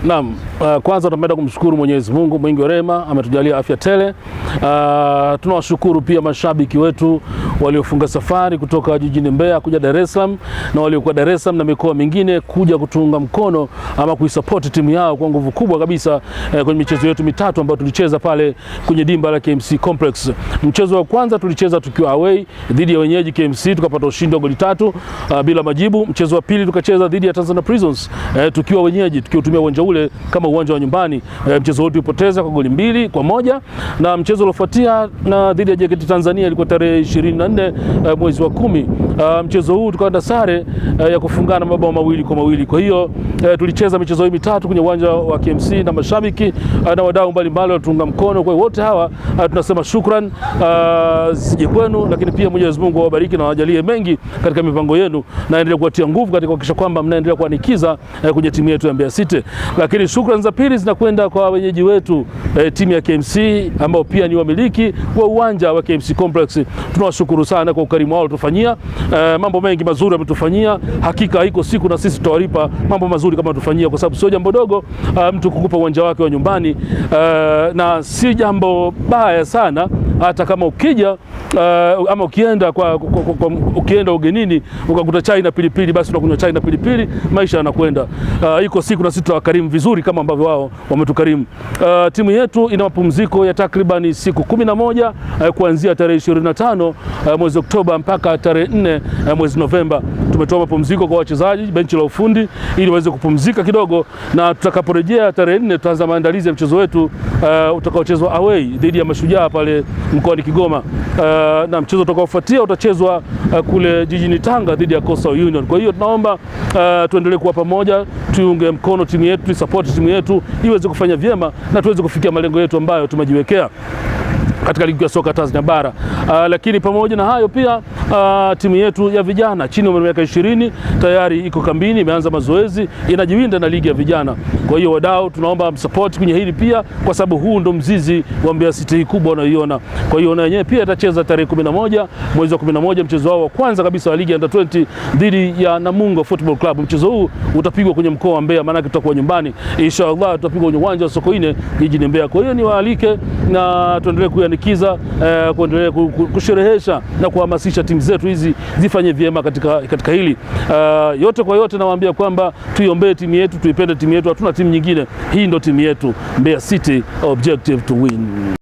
Naam, kwanza tunapenda kumshukuru Mwenyezi Mungu mwingi wa rehema, ametujalia afya tele. Tunawashukuru pia mashabiki wetu waliofunga safari kutoka jijini Mbeya kuja Dar es Salaam na waliokuwa Dar es Salaam na mikoa mingine kuja kutunga mkono ama kuisupport timu yao kwa nguvu kubwa kabisa kwenye michezo yetu mitatu ambayo tulicheza pale kwenye dimba la KMC Complex. Mchezo wa kwanza tulicheza tukiwa away dhidi ya wenyeji KMC, tukapata ushindi wa goli 3 bila majibu. Mchezo wa pili tukacheza dhidi ya Tanzania Prisons tukiwa wenyeji, tukiutumia uwanja ule kama uwanja wa nyumbani. Mchezo wote tulipoteza kwa goli 2-1, na mchezo uliofuatia na dhidi ya JKT Tanzania ilikuwa tarehe 24 mwezi wa 10. Mchezo huu tukaenda sare ya kufungana mabao 2-2. Kwa hiyo tulicheza michezo hii mitatu kwenye uwanja wa KMC na mashabiki na wadau mbalimbali walitunga mkono. Kwa hiyo wote hawa tunasema shukran zije kwenu, lakini pia Mwenyezi Mungu awabariki na awajalie mengi katika mipango yenu na endelee kuwatia nguvu katika kuhakikisha kwamba mnaendelea kuanikiza kwenye timu yetu ya Mbeya City. Lakini shukrani za pili zinakwenda kwa wenyeji wetu timu ya KMC ambao pia ni wamiliki wa uwanja wa KMC Complex. Tunawashukuru sana kwa ukarimu wao tufanyia. Mambo mengi mazuri wametufanyia. Hakika haiko siku na sisi tutawalipa mambo mazuri kama tufanyia, kwa sababu sio jambo dogo mtu kukupa uwanja wake wa nyumbani, na si jambo baya sana hata kama ukija ama ukienda ugenini ukakuta chai na pilipili, basi unakunywa chai na pilipili, maisha yanakwenda. Iko siku na sisi tutawakarimu vizuri kama ambavyo wao wametukarimu. Timu yetu ina mapumziko ya takriban siku 11 kuanzia tarehe 25 mwezi Oktoba mpaka tarehe 4 mwezi Novemba. Tumetoa mapumziko kwa wachezaji, benchi la ufundi, ili waweze kupumzika kidogo, na tutakaporejea tarehe 4 tutaanza maandalizi ya mchezo wetu utakaochezwa away dhidi ya Mashujaa pale mkoani Kigoma. Na mchezo utakaofuatia utachezwa kule jijini Tanga dhidi ya Coastal Union. Kwa hiyo tunaomba tuendelee kuwa pamoja, tuunge mkono timu yetu, support timu yetu iweze kufanya vyema na tuweze kufikia malengo yetu ambayo tumejiwekea katika ligi ya soka Tanzania bara. Lakini pamoja na hayo pia timu yetu ya vijana chini ya miaka 20 tayari iko kambini, imeanza mazoezi, inajiwinda na ligi ya vijana. Kwa hiyo wadau, tunaomba msupport kwenye hili pia, kwa sababu huu ndo mzizi wa Mbeya City hii kubwa unaiona. Kwa hiyo na yenyewe pia itacheza tarehe 11 mwezi wa 11 mchezo wao wa kwanza kabisa wa ligi ya Under 20 dhidi ya Namungo Football Club. Mchezo huu utapigwa kwenye mkoa wa Mbeya, maana tutakuwa nyumbani. Inshallah tutapigwa kwenye uwanja wa Sokoine jijini Mbeya. Kwa hiyo niwaalike na tuendelee kuyanikiza, kuendelea kusherehesha na kuhamasisha timu zetu hizi zifanye vyema katika hili. Yote kwa yote nawaambia kwamba tuiombee timu yetu, tuipende timu yetu, hatuna timu nyingine. Hii ndo timu yetu, Mbeya City, objective to win.